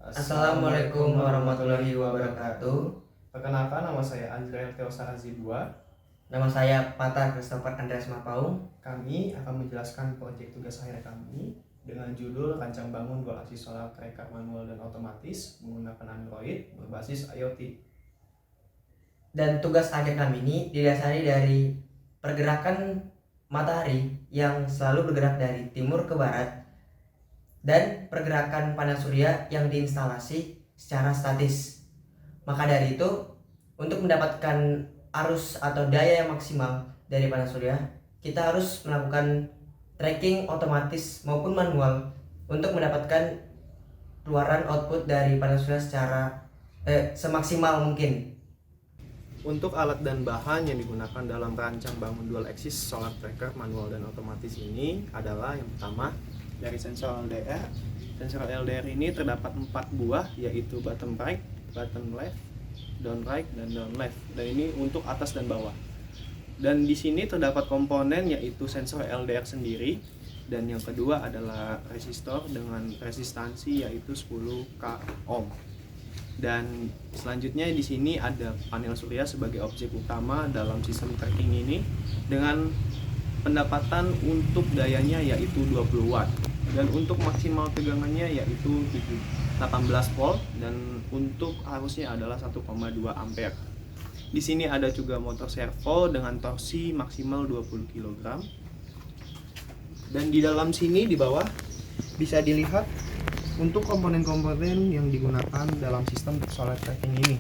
Assalamualaikum warahmatullahi wabarakatuh. Perkenalkan, nama saya Andrea Teosa Azibua. Nama saya Pata Christopher Andreas Mapaung. Kami akan menjelaskan proyek tugas akhir kami dengan judul Rancang Bangun Berbasis Solar Tracker Manual dan Otomatis menggunakan Android berbasis IoT. Dan tugas akhir kami ini didasari dari pergerakan matahari yang selalu bergerak dari timur ke barat dan pergerakan panel surya yang diinstalasi secara statis. Maka dari itu, untuk mendapatkan arus atau daya yang maksimal dari panel surya, kita harus melakukan tracking otomatis maupun manual untuk mendapatkan keluaran output dari panel surya secara semaksimal mungkin. Untuk alat dan bahan yang digunakan dalam rancang bangun dual axis solar tracker manual dan otomatis ini adalah yang pertama dari sensor LDR. Sensor LDR ini terdapat 4 buah, yaitu bottom right, bottom left, down right, dan down left. Dan ini untuk atas dan bawah. Dan di sini terdapat komponen yaitu sensor LDR sendiri, dan yang kedua adalah resistor dengan resistansi yaitu 10k ohm. Dan selanjutnya di sini ada panel surya sebagai objek utama dalam sistem tracking ini dengan pendapatan untuk dayanya yaitu 20 watt dan untuk maksimal tegangannya yaitu 18 volt dan untuk arusnya adalah 1,2 ampere. Di sini ada juga motor servo dengan torsi maksimal 20 kg. Dan di dalam sini di bawah bisa dilihat untuk komponen-komponen yang digunakan dalam sistem solar tracking ini.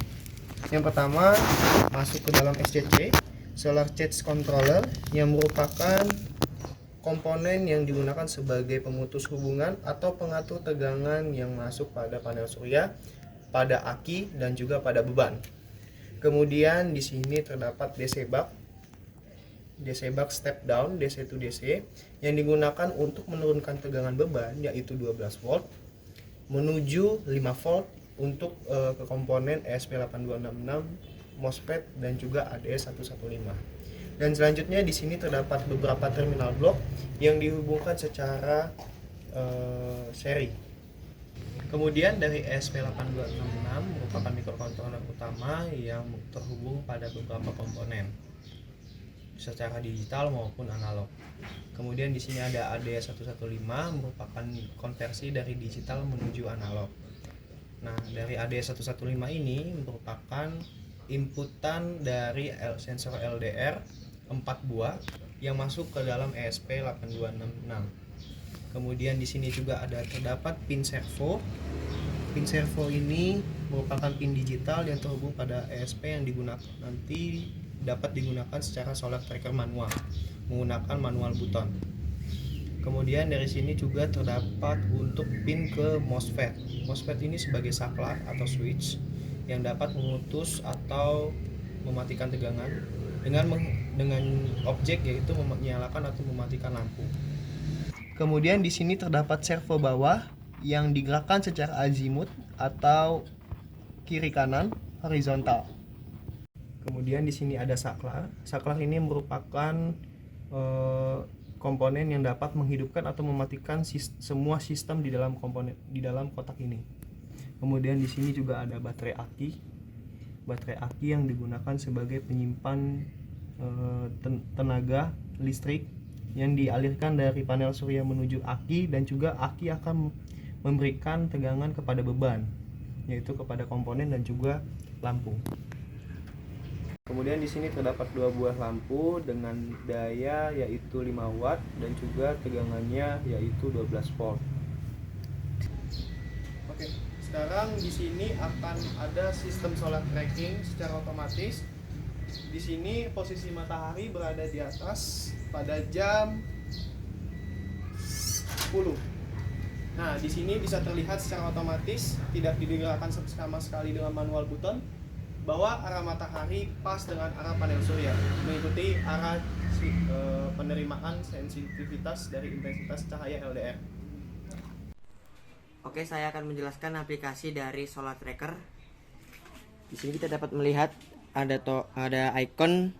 Yang pertama masuk ke dalam SCC, Solar Charge Controller, yang merupakan komponen yang digunakan sebagai pemutus hubungan atau pengatur tegangan yang masuk pada panel surya, pada aki dan juga pada beban. Kemudian di sini terdapat DC buck step down DC to DC yang digunakan untuk menurunkan tegangan beban yaitu 12 volt menuju 5 volt untuk ke komponen ESP8266, MOSFET dan juga ADS115. Dan selanjutnya di sini terdapat beberapa terminal blok yang dihubungkan secara seri. Kemudian dari ESP8266 merupakan mikrokontroler utama yang terhubung pada beberapa komponen secara digital maupun analog. Kemudian di sini ada AD115 merupakan konversi dari digital menuju analog. Nah, dari AD115 ini merupakan inputan dari sensor LDR 4 buah yang masuk ke dalam ESP8266. Kemudian di sini juga terdapat pin servo. Pin servo ini merupakan pin digital yang terhubung pada ESP yang dapat digunakan secara solar tracker manual menggunakan manual button. Kemudian dari sini juga terdapat untuk pin ke MOSFET. MOSFET ini sebagai saklar atau switch yang dapat memutus atau mematikan tegangan dengan objek yaitu menyalakan atau mematikan lampu. Kemudian di sini terdapat servo bawah yang digerakkan secara azimut atau kiri kanan horizontal. Kemudian di sini ada saklar. Saklar ini merupakan komponen yang dapat menghidupkan atau mematikan semua sistem di dalam kotak ini. Kemudian di sini juga ada baterai aki yang digunakan sebagai penyimpan tenaga listrik yang dialirkan dari panel surya menuju aki, dan juga aki akan memberikan tegangan kepada beban yaitu kepada komponen dan juga lampu. Kemudian di sini terdapat 2 buah lampu dengan daya yaitu 5 watt dan juga tegangannya yaitu 12 volt. Oke, sekarang di sini akan ada sistem solar tracking secara otomatis. Di sini posisi matahari berada di atas pada jam 10. Nah, di sini bisa terlihat secara otomatis, tidak digerakkan sama sekali dengan manual button, bahwa arah matahari pas dengan arah panel surya, mengikuti arah penerimaan sensitivitas dari intensitas cahaya LDR. Oke, saya akan menjelaskan aplikasi dari Solar Tracker. Di sini kita dapat melihat ada icon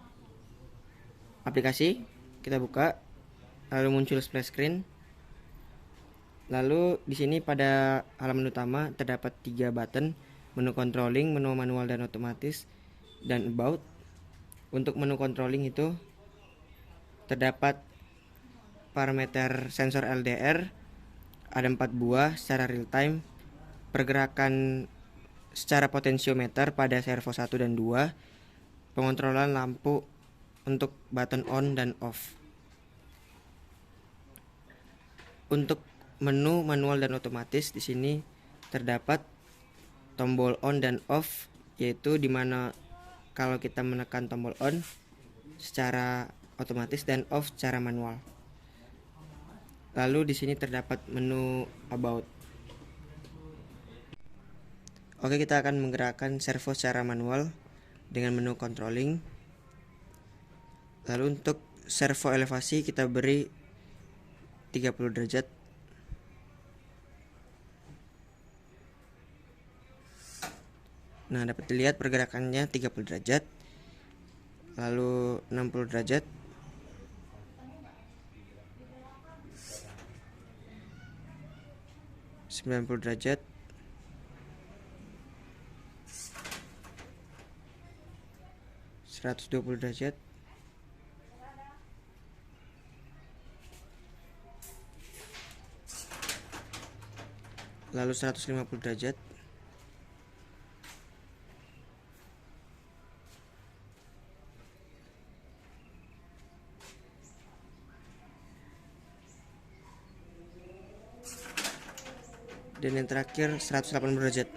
aplikasi. Kita buka, lalu muncul splash screen. Lalu di sini pada halaman utama terdapat 3 button, menu controlling, menu manual dan otomatis, dan about. Untuk menu controlling itu terdapat parameter sensor LDR, ada 4 buah secara real time, pergerakan secara potensiometer pada servo 1 dan 2, pengontrolan lampu untuk button on dan off. Untuk menu manual dan otomatis di sini terdapat tombol on dan off, yaitu dimana kalau kita menekan tombol on secara otomatis dan off secara manual. Lalu di sini terdapat menu about. Oke, kita akan menggerakkan servo secara manual dengan menu controlling. Lalu untuk servo elevasi kita beri 30 derajat. Nah, dapat dilihat pergerakannya 30 derajat. Lalu 60 derajat. 90 derajat. 120 derajat. Lalu 150 derajat. Dan yang terakhir 180 derajat.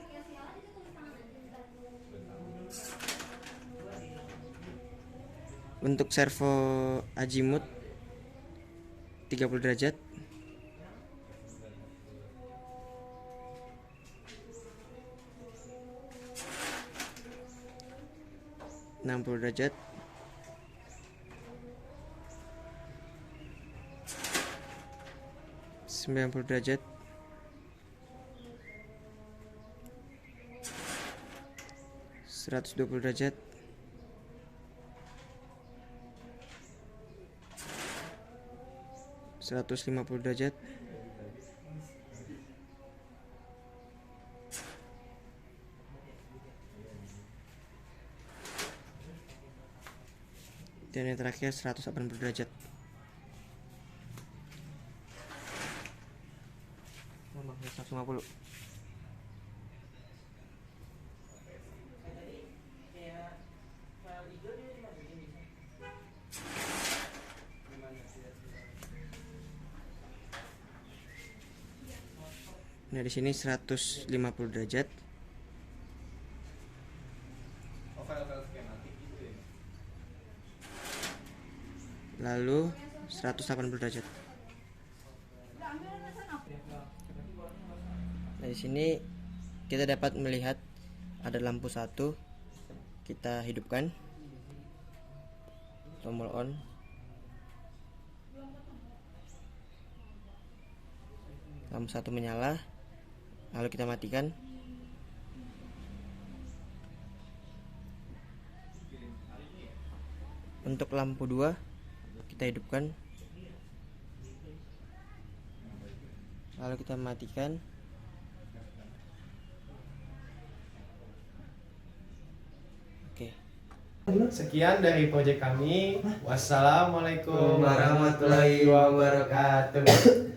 Untuk servo azimut 30 derajat. Enam puluh derajat. 90 derajat. 120 derajat. 150 derajat. Dan yang terakhir 180 derajat. Tambah 150. Nah, di sini 150 derajat. Lalu 180 derajat. Nah, di sini kita dapat melihat ada lampu satu. Kita hidupkan tombol on. Lampu satu menyala. Lalu kita matikan. Untuk lampu 2 kita hidupkan. Lalu kita matikan. Oke. Sekian dari proyek kami. Wassalamualaikum Warahmatullahi wabarakatuh.